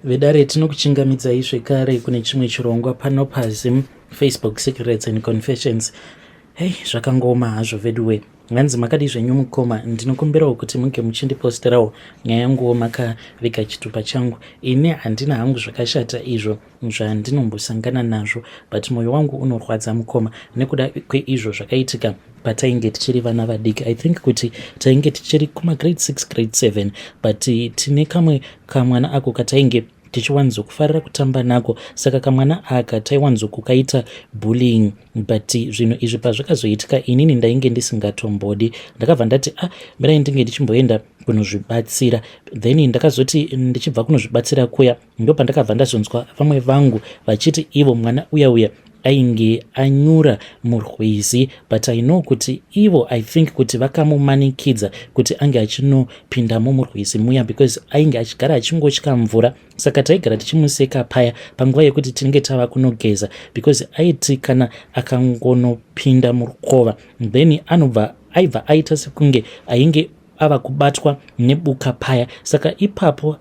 Vedare tinokuchingamidzai zvekare kune chimwe chirongwa pano pasi Facebook Secrets and Confessions. Hey, zvakangoma hazvo veduwe. Nganzi makadi zvenyu mukoma, ndinokumbirawo kuti munge muchindiposterawo nyaya yanguwo makaviga chitupa changu. Ine handina hangu zvakashata izvo zvandinombosangana nazvo, but mwoyo wangu unorwadza mukoma nekuda kweizvo zvakaitika patainge tichiri vana vadiki. I think kuti tainge tichiri kuma grade 6 grade 7, but tine kamwe kamwana ako katainge tichiwanzokufarira kutamba nako, saka kamwana aka taiwanzokukaita bullying. But zvinhu izvi pazvakazoitika inini ndainge ndisingatombodi, ndakabva ndati mirai ndinge ndichimboenda kunozvibatsira. Then ndakazoti ndichibva kunozvibatsira kuya ndopandakabva ndazonzwa vamwe vangu vachiti ivo mwana uya ainge anyura murwizi, but I know kuti ivo I think kuti vakamumanikidza kuti ange achinopindamo murwizi muya, because ainge achigara achingotya mvura. Saka taigara tichimuseka paya panguva yekuti tinenge tava kunogeza, because aiti kana akangonopinda murukova then aibva aita sekunge ainge ava kubatwa nebuka paya. Saka ipapo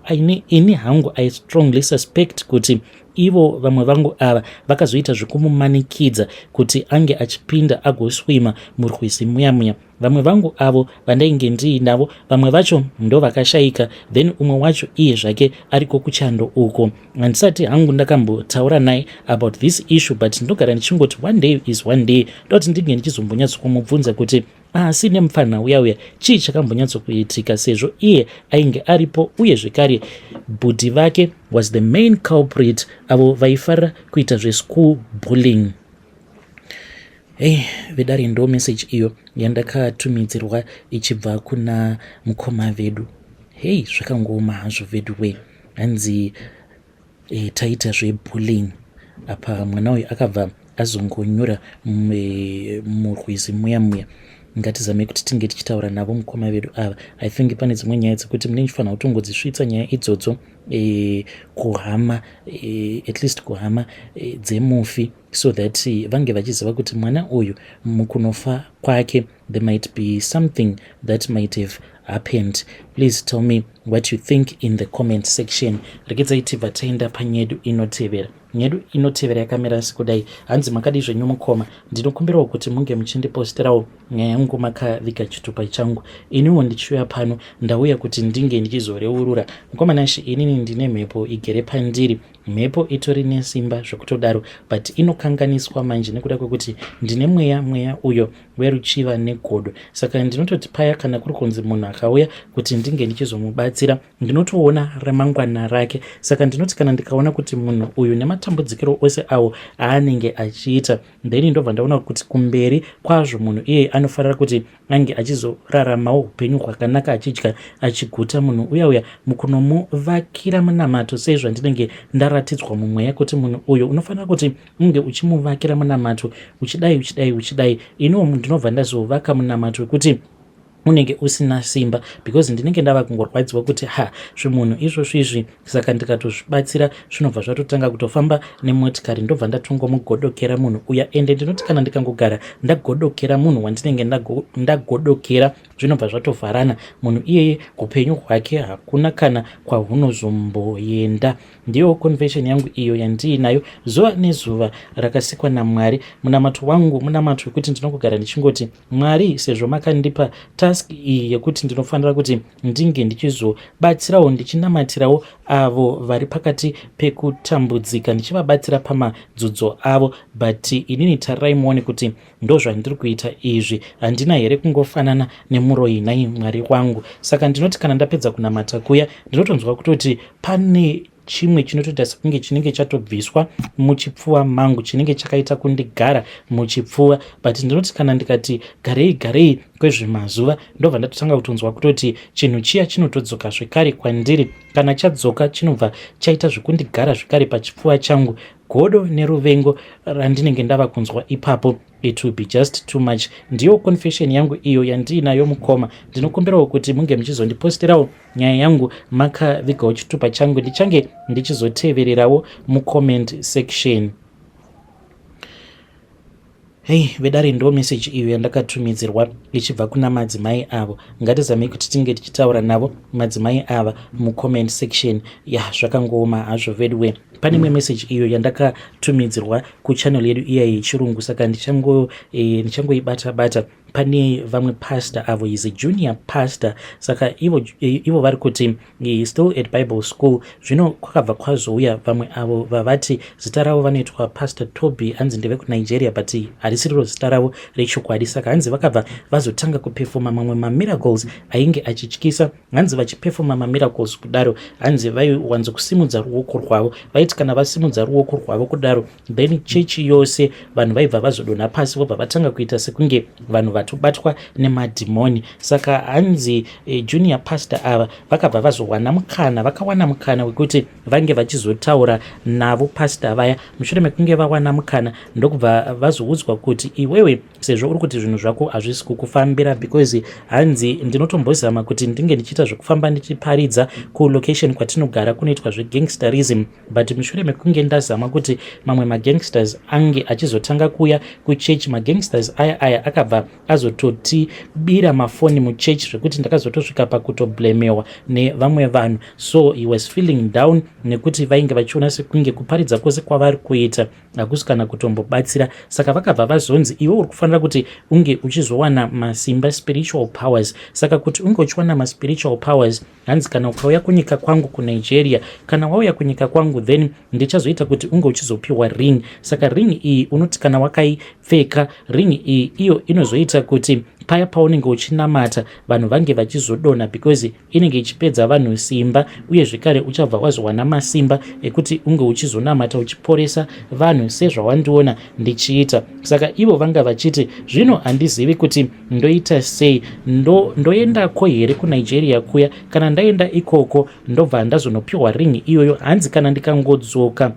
ini hangu I strongly suspect kuti ivo vamwe vangu ava vakazoita zvekumumanikidza kuti ange achipinda agoswima murwizi muya. Vamwe vangu avo vandainge ndiinavo, vamwe vacho ndo vakashayika, then umwe wacho iye zvake ariko kuchando uko. Handisati hangu ndakambotaura naye about this issue, but ndogara ndichingoti one day is one day. Ndoti ndinge ndichizombonyatsokumubvunza kuti asi nemufana uya chii chakambonyatsokuitika, sezvo iye ainge aripo, uye zvekare bhudhi vake was the main culprit avo vaifarira kuita zveschool bullying. Hey, vedare ndo message iyo yandakatumidzirwa ichibva kuna mukoma vedu. Hey, zvakangoma hazvo veduwe. Hanzi taita zvebullying. Apa mwana uyu akabva azongonyura murwizi muya. Ngatizame kuti tinge tichitaura navo mukoma vedu ava. I think pane dzimwe nyaya dzekuti munenge muchifanira kutongodzisvitsa nyaya idzodzo kuhama, at least kuhama dzemufi, so that vange vachiziva kuti mwana uyu mukunofa kwake there might be something that might have happened. Please tell me what you think in the comment section. Rekedzai tibva taenda panyedu inotevera. Nyedu inotevera yakamira sekudai. Hanzi makadi zvenyu mukoma, ndinokumbirawo kuti munge muchindiposterawo nyaya yangu makaviga chitupa changu. Iniwo ndichiuya pano ndauya kuti ndinge ndichizoreurura. Mukoma nashi, inini ndine mhepo igere pandiri. Mhepo itori nesimba zvekutodaro, but inokanganiswa manje nekuda kwekuti ndine mweya uyo weruchiva negodo. Saka ndinototi paya kana kuri kunzi munhu akauya kuti ndinge ndichizomubatsira, ndinotoona ramangwana rake. Saka ndinoti kana ndikaona kuti munhu uyu nematambudzikiro ose awo aanenge achiita, then ndobva ndaona kuti kumberi kwazvo munhu iye anofarira kuti ange achizoraramawo upenyu hwakanaka, achidya achiguta. Munhu uya mukunomuvakira munamato, sezvo ndinenge ndaratidzwa mumweya kuti munhu uyu unofanira kuti unge uchimuvakira munamato uchidai. Iniwo ndinobva ndazovaka munamato wekuti unenge usina simba, because ndinenge ndava kungorwadziwa kuti zvimunhu izvozvizvi. Saka ndikatozvibatsira zvinobva zvatotanga kutofamba nemotikari, ndobva ndatongomugodokera munhu uya. Ende ndinoti kana ndikangogara ndagodokera munhu wandinenge ndagodokera, zvinobva zvatovharana. Munhu iyeye upenyu hwake hakuna kana kwahunozomboenda. Ndiyo confession yangu iyo yandiinayo zuva nezuva rakasikwa naMwari. Munamato wangu munamato wekuti ndinogara ndichingoti, Mwari, sezvo makandipa task iyi yekuti ndinofanira kuti ndinge ndichizobatsirawo ndichinamatirawo avo vari pakati pekutambudzika, ndichivabatsira pamadzidzo avo, but inini tarirai muone kuti ndozvandiri kuita izvi. Handina here kungofanana nemuroyi nai Mwari wangu. Saka ndinoti kana ndapedza kunamata kuya, ndinotonzwa kutoti pane chimwe chinotoita sekunge chinenge chatobviswa muchipfuva mangu, chinenge chakaita kundigara muchipfuva. But ndinoti kana ndikati garei kwezvemazuva, ndobva ndatotanga kutonzwa kutoti chinhu chiya chinotodzoka zvekare kwandiri. Kana chadzoka chinobva chaita zvekundigara zvekare pachipfuva changu. Godo neruvengo randinenge ndava kunzwa ipapo, it will be just too much. Ndiyo confession yangu iyo yandiinayo mukoma. Ndinokumbirawo kuti munge muchizondiposterawo nyaya yangu makavigawo chitupa changu, ndichange ndichizotevererawo mucomment section. Hei vedare ndo message iyo yandakatumidzirwa ichibva kuna madzimai avo. Ngatizamei kuti tinge tichitaura navo madzimai ava mucomment section. Zvakangooma hazvo vedwe. Pane imwe message iyo yandakatumidzirwa kuchannel yedu iya yechirungu, saka ndichangoibata bata. Pane vamwe pastor avo, is a junior pastor, saka ivo vari kuti still at Bible school. Zvino kwakabva kwazouya vamwe avo vavati zita ravo vanoitwa Pastor Toby, hanzi ndeve kuNigeria but harisiro zita ravo rechokwadi. Saka hanzi vakabva vazotanga kupefoma mamwe mamiracles ainge achityisa. Hanzi vachipefoma mamiracles kudaro, hanzi vaiwanzokusimudza ruoko rwavo. Vaiti kana vasimudza ruoko rwavo kudaro, then chechi yose vanhu vaibva vazodonha pasi, vobva vatanga kuita sekunge vanhu vatobatwa nemadhimoni. Saka hanzi junior pastor ava vakabva vakawana mukana wekuti vange vachizotaura navo pastor vaya. Mushure mekunge vawana mukana, ndokubva vazoudzwa kuti iwewe sezvo uri kuti zvinhu zvako hazvisi kukufambira, because hanzi ndinotombozama kuti ndinge ndichiita zvekufamba ndichiparidza kulocation kwatinogara kunoitwa zvegangsterism, but mushure mekunge ndazama kuti mamwe magangsters ange achizotanga kuuya kuchechi, magangsters aya akabva azototibira mafoni muchechi zvekuti ndakazotosvika pakutoblemewa nevamwe vanhu. So he was feeling down nekuti vainge vachiona sekunge kuparidza kwose kwavari kuita hakusi kana kutombobatsira. Saka vakabva vazonzi iwe uri kufanira kuti unge uchizowana masimba, spiritual powers. Saka kuti unge uchiwana maspiritual powers, hanzi kana ukauya kunyika kwangu kuNigeria, kana wauya kunyika kwangu, then ndichazoita kuti unge uchizopiwa ring. Saka ring iyi unoti kana wakaipfeka, ring iyi iyo inozoita kuti paya paunenge uchinamata vanhu vange vachizodonha, because inenge ichipedza vanhu simba, uye zvekare uchabva wazowana masimba ekuti unge uchizonamata uchiporesa vanhu sezvawandiona ndichiita. Saka ivo vanga vachiti zvino handizivi kuti ndoita sei, ndoendako here kuNigeria kuya, kana ndaenda ikoko ndobva ndazonopiwa ring iyoyo, hanzi kana ndikangodzoka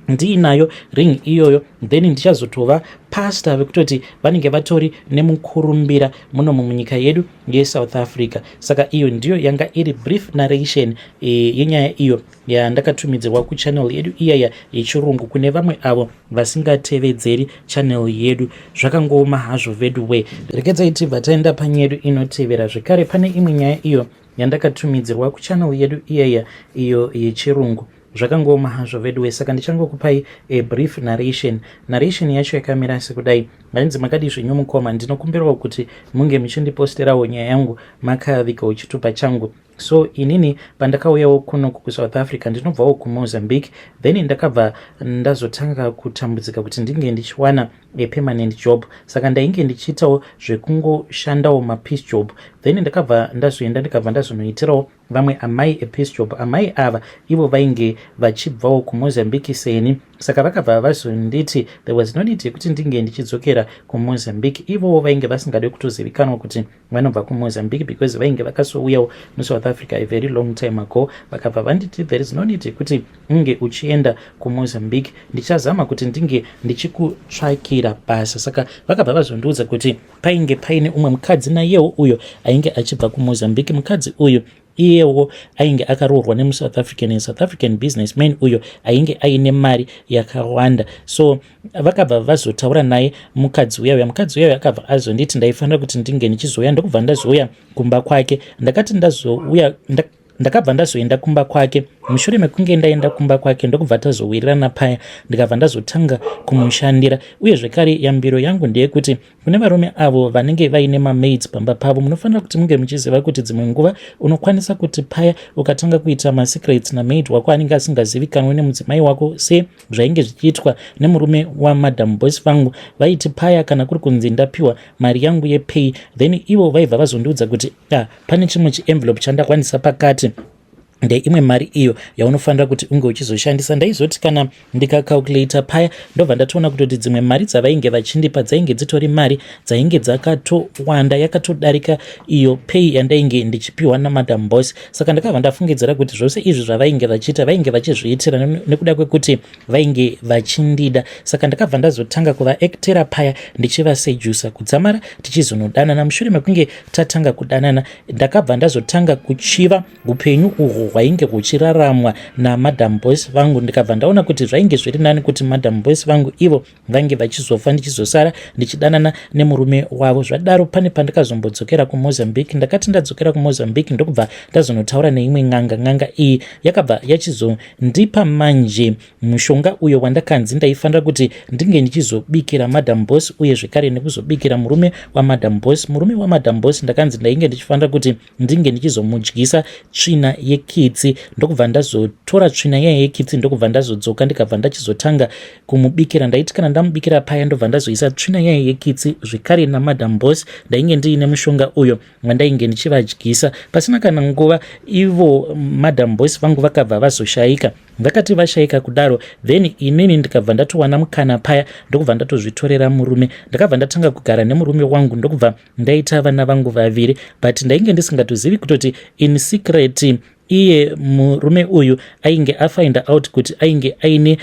ndiinayo ring iyoyo, then ndichazotova pastor vekutoti vanenge vatori nemukurumbira muno munyika yedu yeSouth Africa. Saka iyo ndiyo yanga iri brief narration yenyaya iyo yandakatumidzirwa kuchannel yedu iyaya yechirungu kune vamwe avo vasingatevedzeri channel yedu. Zvakangooma hazvo vedwe. Rekedzai tibva taenda panyedu inotevera. Zvekare pane imwe nyaya iyo yandakatumidzirwa kuchannel yedu iyaya iyo yechirungu. Zvakangooma hazvo vedwe, saka ndichangokupai a brief narration. Narration yacho yakamira sekudai. Hanzi makadi zvenyomukoma, ndinokumbirawo kuti munge muchindiposterawo nyaya yangu makavikawo chitupa changu. So inini pandakauyawo kuno kuSouth Africa, ndinobvawo kuMozambique, then ndakabva ndazotanga kutambudzika kuti ndinge ndichiwana a permanent job. Saka ndainge ndichiitawo zvekungoshandawo mapiece job, then ndakabva ndazonoitirawo vamwe amai epiece job. Amai ava ivo vainge vachibvawo kuMozambique seni, saka vakabva vazonditi there was no need yekuti ndinge ndichidzokera kuMozambique. Ivo vainge vasingade kutozivikanwa kuti vanobva kuMozambique, because vainge vakasouyawo muSouth Africa a very long time ago. Vakabva vanditi there is no need yekuti unge uchienda kuMozambique, ndichazama kuti ndinge ndichikutsvakira basa. Saka vakabva vazondiudza kuti painge paine umwe mukadzi nayewo uyo ainge achibva kuMozambique. Mukadzi uyu iyewo ainge akaroorwa nemuSouth African businessman uyo ainge aine mari yakawanda. So vakabva vazotaura naye mukadzi uyayo. Mukadzi uyayo akabva azonditi ndaifanira kuti ndinge ndichizoya. Ndokubva ndazouya kumba kwake. Ndakati ndakabva ndazoenda kumba kwake. Mushure mekunge ndaenda kumba kwake, ndokubva tazowirirana paya, ndikabva ndazotanga kumushandira. Uye zvekare yambiro yangu ndeyekuti kune varume avo vanenge vaine mamaids pamba pavo, munofanira kuti munge muchiziva kuti dzimwe nguva unokwanisa kuti paya ukatanga kuita masecrets namaid wako anenge asingazivikanwe nemudzimai wako, sezvainge zvichiitwa nemurume wamadam boss vangu. Vaiti paya kana kuri kunzi ndapiwa mari yangu yepay, then ivo vaibva vazondiudza kuti pane chimwe chienvelope chandakwanisa pakati, ndeimwe mari iyo yaunofanira kuti unge uchizoshandisa. Ndaizoti kana ndikacalculata paya, ndobva ndatoona kutoti dzimwe mari dzavainge vachindipa dzainge dzitori mari dzainge dzakatowanda, yakatodarika iyo pay yandainge ndichipiwa namadam boss. Saka ndakabva ndafungidzira kuti zvose izvi zvavainge vachiita vainge vachizviitira nekuda kwekuti vainge vachindida. Saka ndakabva ndazotanga kuvaactera paya ndichivasejusa kudzamara tichizonodanana. Mushure mekunge tatanga kudanana, ndakabva ndazotanga kuchiva upenyu uhwo hwainge huchiraramwa namadam boys vangu, ndikabva ndaona kuti zvainge zviri nani kuti madam boys vangu ivo vange vachizofa ndichizosara ndichidanana nemurume wavo. Zvadaro pane pandikazombodzokera kuMozambique, ndakati ndadzokera kuMozambique ndokubva ndazonotaura neimwe n'anga iyi yakabva yachizondipa manje mushonga uyo wandakanzi ndaifanira kuti ndinge ndichizobikira madam boss uye zvekare nekuzobikira murume wamadam boss. Murume wamadam boss ndakanzi ndainge ndichifanira kuti ndinge ndichizomudyisa tsvina yekitsi, ndokubva ndazotora tsvina yaya yekitsi ndokubva ndazodzoka ndikabva ndachizotanga kumubikira. Ndaiti kana ndamubikira paya ndobva ndazoisa tsvina yaya yekitsi zvekare namadam boss ndainge ndiine mushonga uyo wandainge ndichivadyisa. Pasina kana nguva ivo madam boss vangu vakabva vazoshayika. Vakati vashayika kudaro then inini ndikabva ndatowana mukana paya ndokubva ndatozvitorera murume. Ndakabva ndatanga kugara nemurume wangu ndokubva ndaita vana vangu vaviri, but ndainge ndisingatozivi kutoti in secret iye murume uyu ainge afind out kuti ainge aine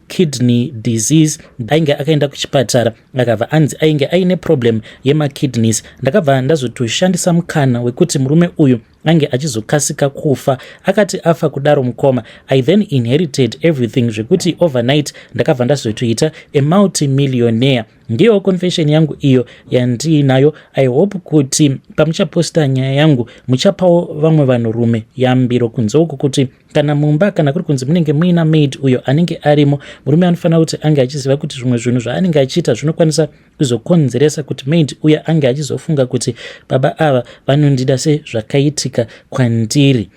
kidney disease. Ainge akaenda kuchipatara akabva anzi ainge aine problem yemakidneys. Ndakabva ndazotoshandisa mukana wekuti murume uyu ange achizokasika kufa. Akati afa kudaro mukoma, I then inherited everything zvekuti overnight ndakabva ndazotoita a multimillionaire. Ndiyo confession yangu iyo yandiinayo. I hope kuti pamuchaposta nyaya yangu muchapawo vamwe vanhurume yambiro kunze uku kuti kana mumba kana kuri kunzi munenge muina maid uyo anenge arimo, murume anofanira kuti ange achiziva kuti zvimwe zvinhu zvaanenge achiita zvinokwanisa kuzokonzeresa kuti maid uya ange achizofunga kuti baba ava vanondida sezvakaitika kwandiri.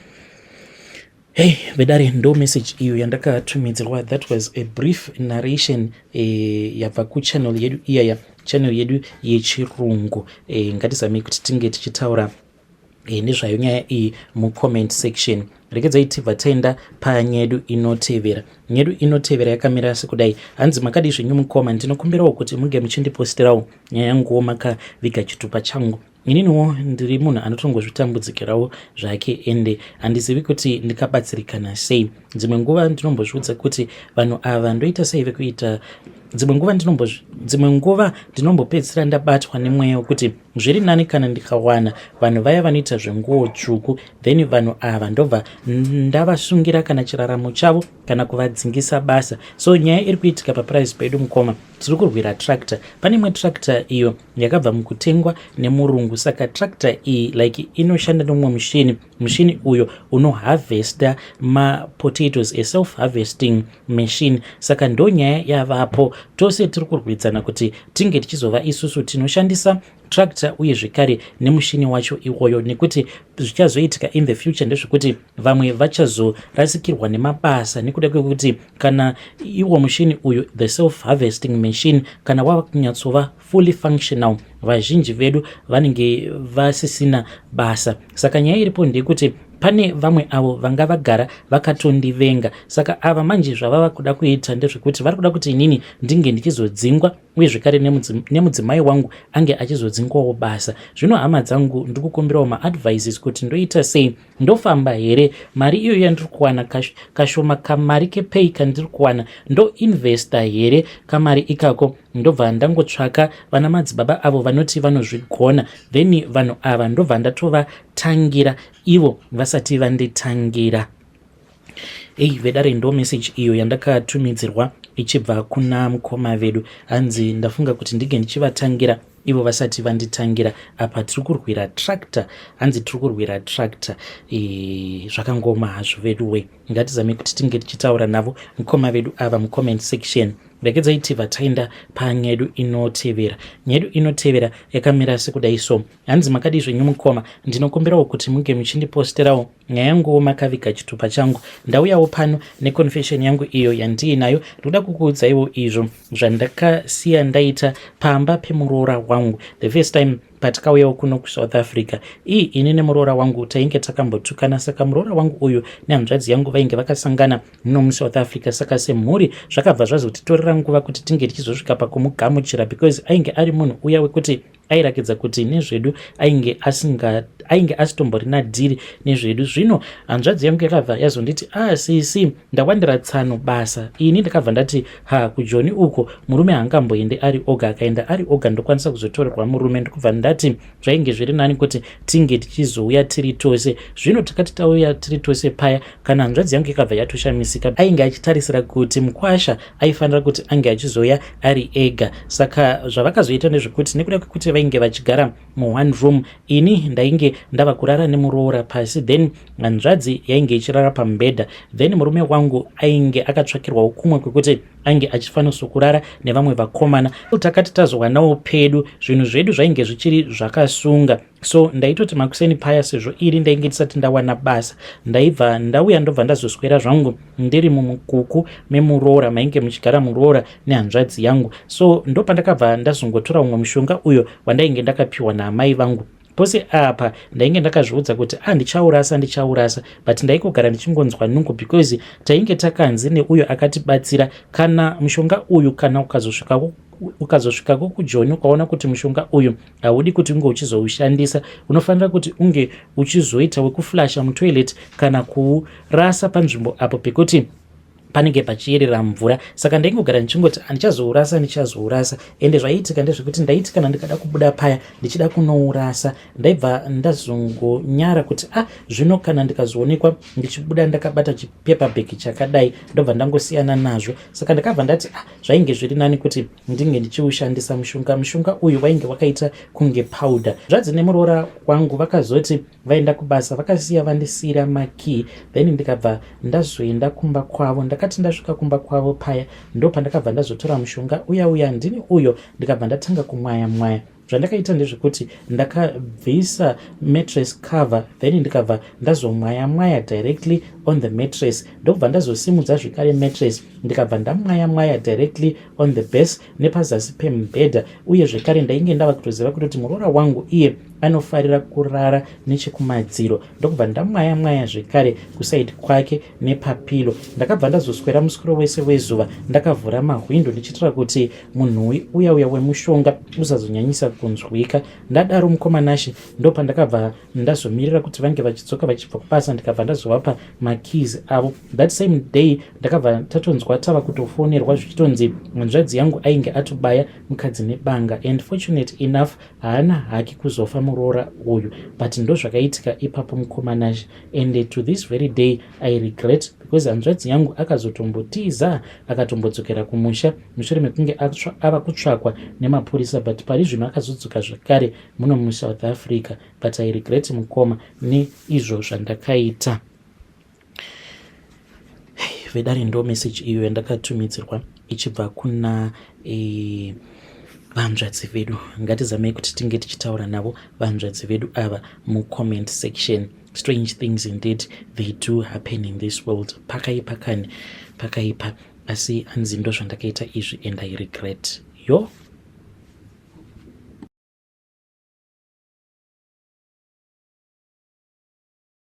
Hey, vedare ndo message iyo yandakatumidzirwa. That was a brief narration yabva kuchannel yedu iyaya, channel yedu yechirungu. Ngatizame kuti tinge tichitaura nezvayo nyaya iyi mucomment section. Rekedzai tibva taenda panyedu inotevera. Nyedu inotevera yakamira sekudai. Hanzi makadi zvenyu mukoma, ndinokumbirawo kuti munge muchindipostirawo nyaya yanguwo makaviga chitupa changu. Ininiwo ndiri munhu anotongozvitambudzikirawo zvake ende handizivi kuti ndikabatsirikana sei. Dzimwe nguva ndinombozviudza kuti vanhu ava ndoita sei vekuita. Dzimwe nguva ndinombopedzisira ndabatwa nemweya wekuti zviri nani kana ndikawana vanhu vaya vanoita zvenguo tsvuku, then vanhu ava ndobva ndavasungira kana chiraramo chavo kana kuvadzingisa basa. So nyaya iri kuitika paprice pedu mukoma, tiri kurwira tractor. Pane imwe tractor iyo yakabva mukutengwa nemurungu, saka tractor iyi like inoshanda nomumwe mushini uyo unoharvesta mapotatoes, a self-harvesting machine. Saka ndo nyaya yavapo. Tose tiri kurwidzana kuti tinge tichizova isusu tinoshandisa tractor uye zvekare nemushini wacho iwoyo, nekuti zvichazoitika in the future ndezvekuti vamwe vachazorasikirwa nemabasa nekuda kwekuti kana iwo mushini uyu the self harvesting machine kana wava kunyatsova fully functional, vazhinji vedu vanenge vasisina basa. Saka nyaya iripo ndeyekuti pane vamwe avo vanga vagara vakatondivenga. Saka ava manje zvavava kuda kuita ndezvekuti vari kuda kuti inini ndinge ndichizodzingwa uye zvekare nemudzimai wangu ange achizodzingwawo basa. Zvino hama dzangu ndikukumbirawo maadvices kuti ndoita sei, ndofamba here, mari iyo yandiri kuwana kashoma kamari kepay kandiri kuwana ndo investa here kamari ikako, ndobva ndangotsvaka vana madzibaba avo vanoti vanozvigona, then vanhu ava ndobva ndatovatangira ivo vasati vanditangira. Vedare ndo message iyo yandakatumidzirwa ichibva kuna mukoma vedu. Hanzi ndafunga kuti ndige ndichivatangira ivo vasati vanditangira. Apa tiri kurwira tractor, hanzi tiri kurwira tractor. Zvakangoma hazvo veduwe, ngatizame kuti tinge tichitaura navo mukoma vedu ava mucomment section. Rekedzai tibva taenda panyedu inotevera. Nyedu inotevera yakamira sekudai so. Hanzi makadi zvenyu mukoma, ndinokumbirawo kuti munge muchindiposterawo nyaya yanguwo makaviga chitupa changu. Ndauyawo pano neconfession yangu iyo yandiinayo. Ndoda kukuudzaiwo izvo zvandakasiya ndaita pamba pemuroora wangu the first time patakauyawo kuno kuSouth Africa. Ini nemuroora wangu tainge takambotukana, saka muroora wangu uyu nehanzvadzi yangu vainge vakasangana muno muSouth Africa. Saka semhuri zvakabva zvazotitorera nguva kuti tinge tichizosvika pakumugamuchira, because ainge ari munhu uya wekuti airakidza kuti nezvedu ainge ainge asitomborina dhiri nezvedu. Zvino hanzvadzi yangu yakabva yazonditi sisi ndawandira tsano basa. Ini ndakabva ndati kujoni uko murume haangamboende ari oga, akaenda ari oga ndokwanisa kuzotorerwa murume. Ndokubva ndati zvainge zviri nani kuti tinge tichizouya tiri tose. Zvino takati tauya tiri tose paya, kana hanzvadzi yangu yakabva yatoshamisika, ainge achitarisira kuti mukwasha aifanira kuti ange achizoya ari ega. Saka zvavakazoita ndezvekuti nekuda kwekuti vainge vachigara mu1 room, ini ndainge ndava kurara nemuroora pasi, then hanzvadzi yainge ichirara pamubhedha, then murume wangu ainge akatsvakirwawo kumwe kwekuti ainge achifanirwa kurara nevamwe vakomana. Takati tazowanawo pedu, zvinhu zvedu zvainge zvichiri zvakasunga. So ndaitoti makuseni paya, sezvo iri ndainge ndisati ndawana basa, ndaibva ndauya ndobva ndazoswera zvangu ndiri mumukuku memuroora, mainge muchigara muroora nehanzvadzi yangu. So ndopandakabva ndazongotora umwe mushonga uyo wandainge ndakapiwa naamai vangu. Pose apa ndainge ndakazviudza kuti ndichaurasa, but ndaikogara ndichingonzwa nungo, because tainge takanzi neuyo akatibatsira, kana mushonga uyu kana ukazosvikako kujoni ukaona kuti mushonga uyu haudi kuti unge uchizoushandisa, unofanira kuti unge uchizoita wekuflasha mutoilet kana kuurasa panzvimbo apo pekuti panenge pachiyerera mvura. Saka ndaingogara ndichingoti ndichazourasa, ende zvaiitika ndezvekuti ndaiti kana ndikada kubuda paya ndichida kunourasa, ndaibva ndazongonyara kuti zvino kana ndikazoonekwa ndichibuda ndakabata chipepa bhegi chakadai ndobva ndangosiyana nazvo. Saka ndakabva ndati zvainge zviri nani kuti ndinge ndichiushandisa mushonga uyu wainge wakaita kunge powder. Zvadzi nemuroora wangu vakazoti vaenda kubasa, vakasiya vandisira makey, then ndikabva ndazoenda kumba kwavo. Ndakati ndasvika kumba kwavo paya, ndopandakabva ndazotora mushonga uya ndini uyo, ndikabva ndatanga kumwaya. Zvandakaita ndezvekuti ndakabvisa mattress cover, then ndikabva ndazomwaya directly on the mattress. Ndokubva ndazosimudza zvekare mattress, ndikabva ndamwaya directly on the base nepazasi pemubhedha. Uye zvekare ndainge ndava kutoziva kuti muroora wangu iye anofarira kurara nechekumadziro. Ndokubva ndamwaya zvekare kusaidi kwake nepapilo. Ndakabva ndazoswera muswero wese wezuva ndakavhura mahwindo ndichitira kuti munhu uya wemushonga usazonyanyisa kunzwika. Ndadaro mukomanashi ndopandakabva ndazomirira kuti vange vachidzoka vachibva kubasa, ndikabva ndazovapa makeys avo. That same day ndakabva tatonzwa tava kutofonerwa zvichitonzi hanzvadzi yangu ainge atobaya mukadzi nebanga, and fortunate enough haana haki kuzofa muroora uyu, but ndo zvakaitika ipapo mukomanashi. And to this very day I regret, because hanzvadzi yangu akazotombotiza akatombodzokera kumusha mushure mekunge ava kutsvakwa nemapurisa, but pari zvino akazodzoka zvakare muno muSouth Africa. But I regret mukoma neizvo zvandakaita. Vedare ndo message iyo yandakatumidzirwa ichibva kuna vanzvadzi vedu. Ngatizamei kuti tinge tichitaura navo vanzvadzi vedu ava mucomment section. Strange things indeed they do happen in this world. Pakaipa, asi hanzi ndo zvandakaita izvi and I regret.